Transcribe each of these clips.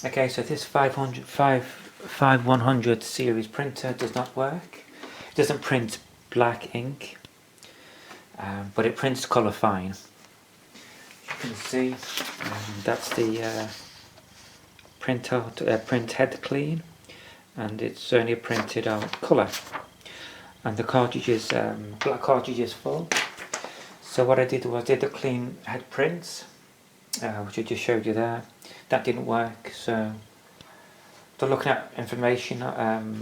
Okay, so this 5100 series printer does not work. It doesn't print black ink, but it prints colour fine. You can see that's the print head clean, and it's only printed out colour, and the cartridge is black cartridge is full. So what I did was did the clean head prints, which I just showed you there. That didn't work, so looking at information,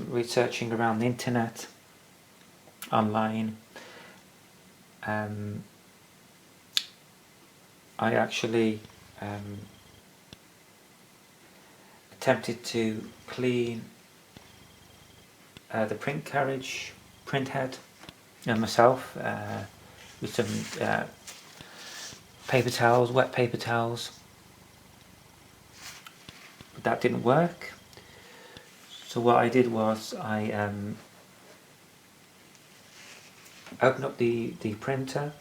researching around the internet, online, I actually attempted to clean the print head myself with some paper towels, wet paper towels, but that didn't work. So what I did was I opened up the printer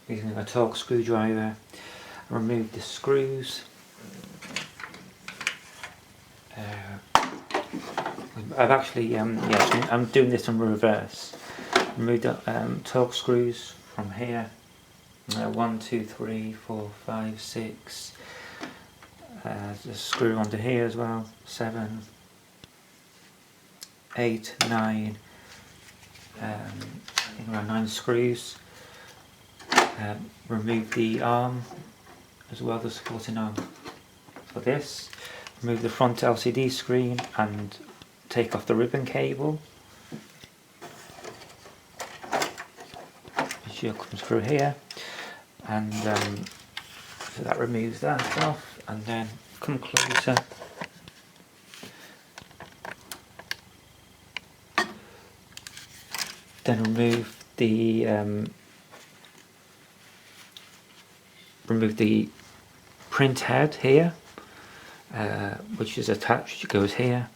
using a Torx screwdriver, removed the screws. I've actually, I'm doing this in reverse. Removed the Torx screws from here. 1, 2, 3, 4, 5, 6. There's a screw under here as well. 7, 8, 9. I think around 9 screws. Remove the arm as well, the supporting arm for this. Remove the front LCD screen and take off the ribbon cable. It comes through here, and so that removes that off, and then come closer. Then remove the print head here, which is attached, it goes here.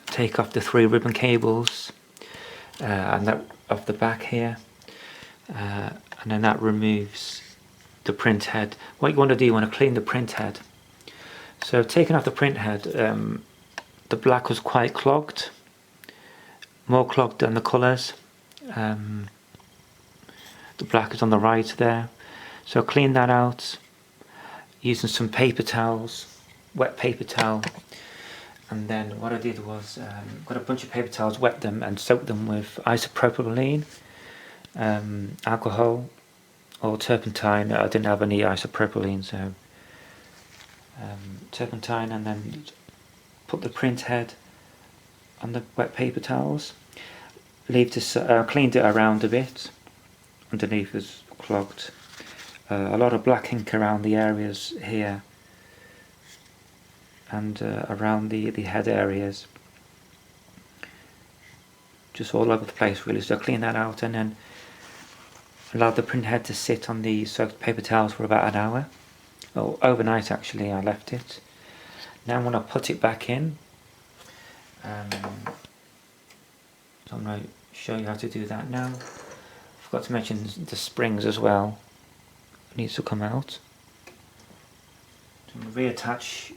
Take off the 3 ribbon cables and that off the back here, and then that removes the print head. What you want to do, you want to clean the print head. So taking off the print head, the black was quite clogged, more clogged than the colours. The black is on the right there. So clean that out using some paper towels, wet paper towel, and then what I did was got a bunch of paper towels, wet them and soaked them with isopropylene, alcohol or turpentine. I didn't have any isopropylene, so turpentine, and then put the print head on the wet paper towels. Cleaned it around a bit. Underneath is clogged. A lot of black ink around the areas here and around the head areas, just all over the place really. So clean that out and then allow the print head to sit on the soaked paper towels for about an hour. Oh, overnight actually I left it. Now I'm going to put it back in. So I'm going to show you how to do that now. Forgot to mention the springs as well. It needs to come out. So I'm going to reattach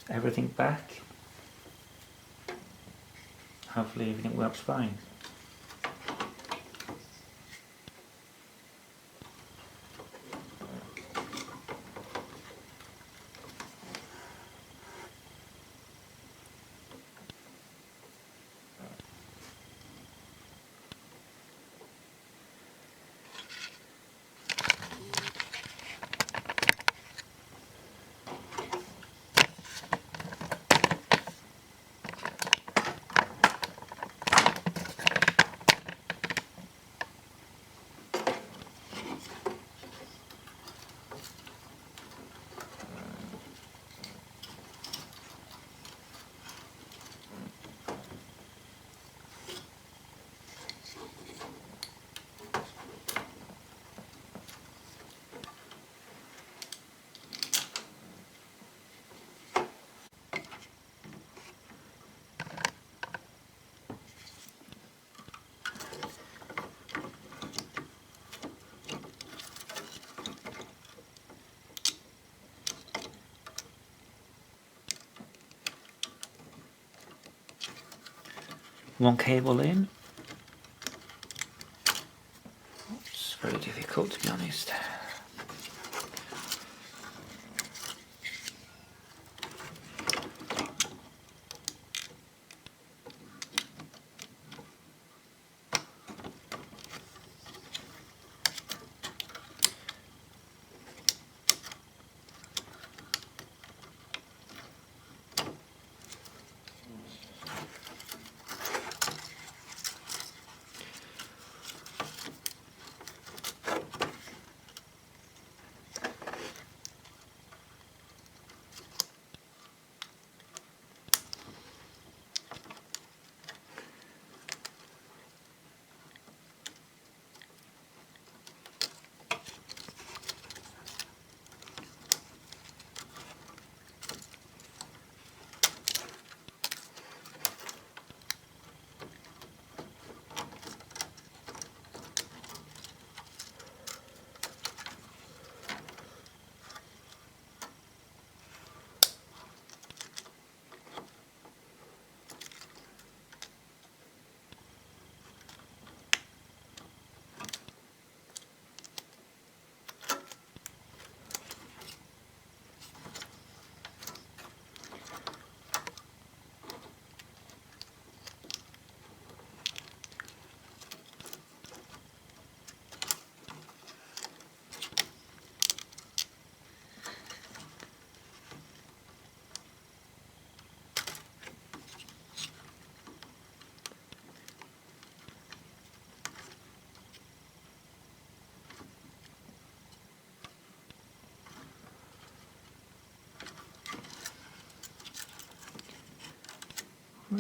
everything back. Hopefully everything works fine. one cable in. It's very difficult, to be honest.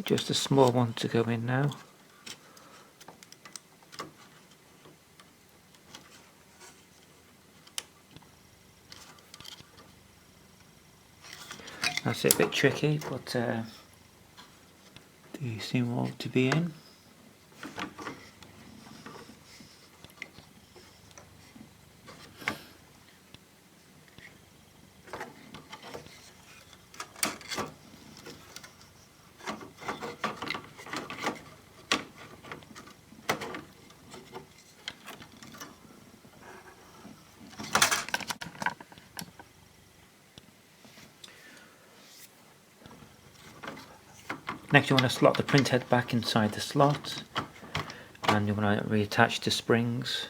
Just a small one to go in now. That's a bit tricky, but they seem all to be in. Next you want to slot the print head back inside the slot, and you want to reattach the springs.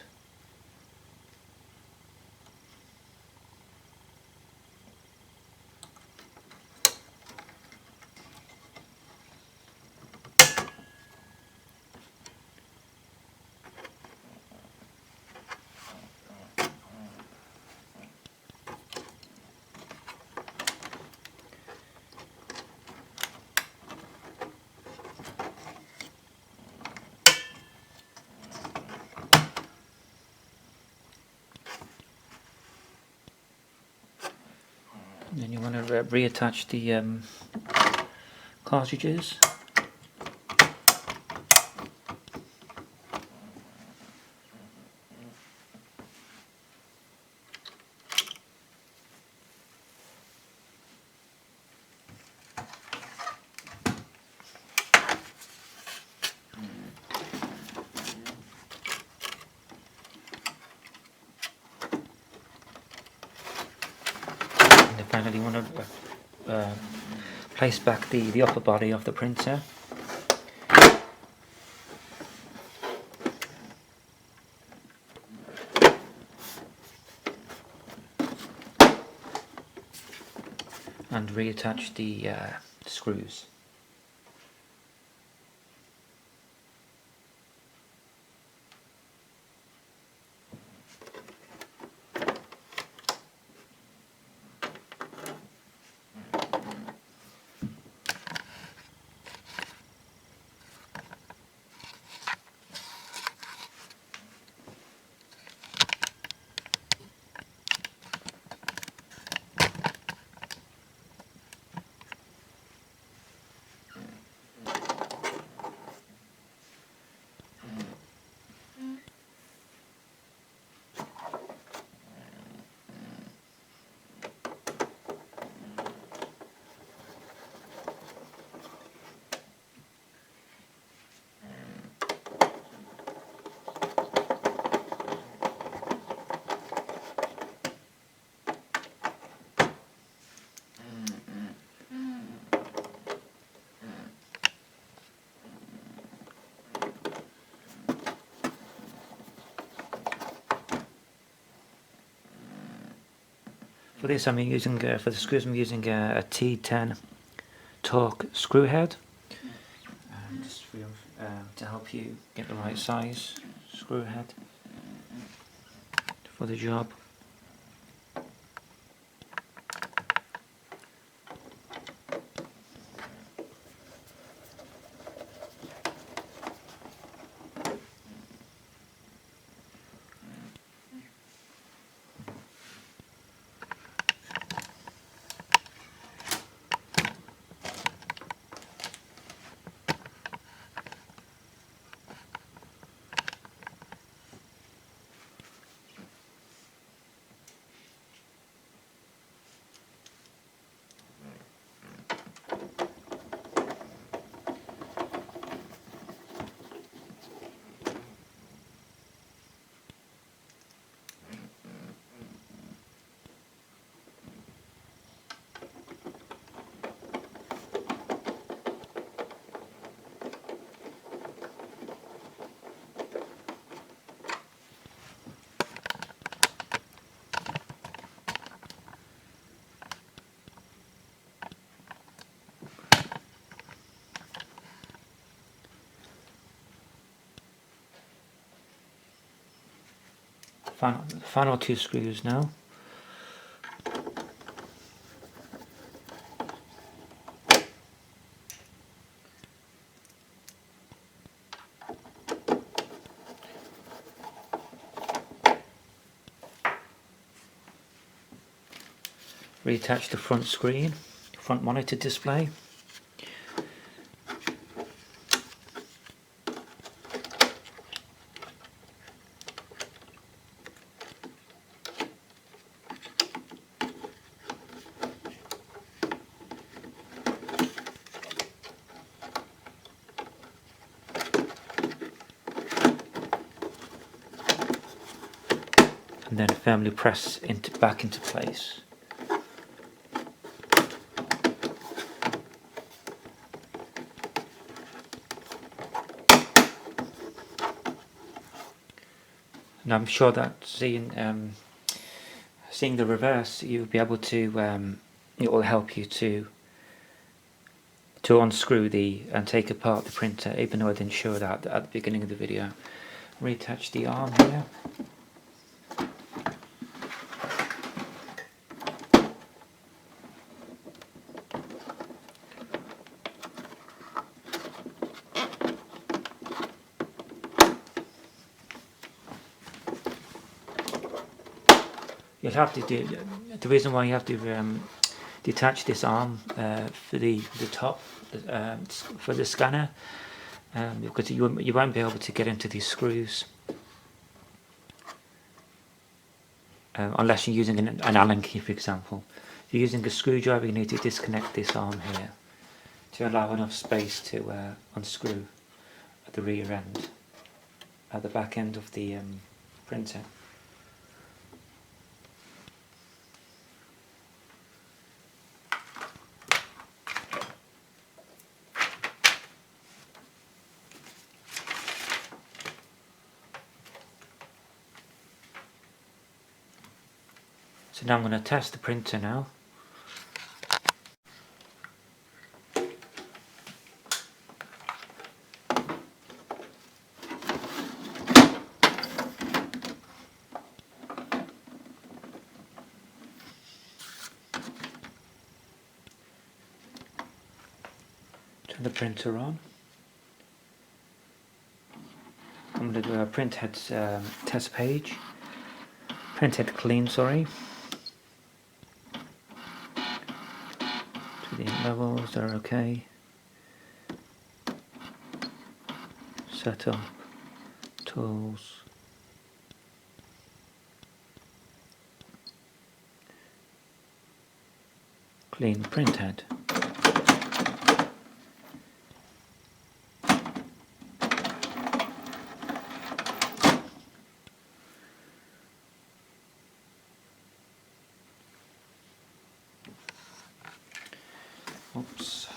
Then you want to reattach the cartridges. And then finally you want to place back the upper body of the printer. And reattach the screws. For this, I'm using for the screws. I'm using a T10 Torque screw head, just for to help you get the right size screw head for the job. Final two screws now. Reattach the front screen, front monitor display. And then firmly press back into place. And I'm sure that seeing the reverse, you'll be able to. It will help you to unscrew and take apart the printer, even though I didn't show that at the beginning of the video. Reattach the arm here. You'll have to do the reason why you have to detach this arm for the top for the scanner, because you won't be able to get into these screws unless you're using an Allen key, for example. If you're using a screwdriver, you need to disconnect this arm here to allow enough space to unscrew at the rear end, at the back end of the printer. So now I'm going to test the printer now. Turn the printer on. I'm going to do a printhead test page. Printhead clean, sorry. The levels are okay. Setup, tools. Clean printhead. Oops.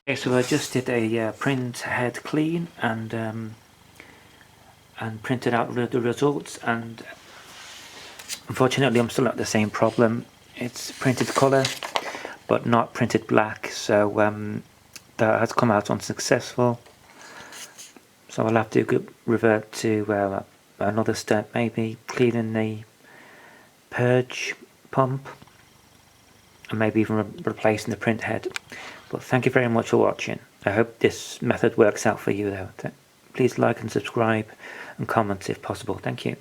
Okay, so I just did a print head clean and printed out the results, and unfortunately I'm still at the same problem. It's printed colour but not printed black, so that has come out unsuccessful. So I'll have to revert to another step, maybe cleaning the purge pump and maybe even replacing the print head. But thank you very much for watching. I hope this method works out for you though. Please like and subscribe and comment if possible. Thank you.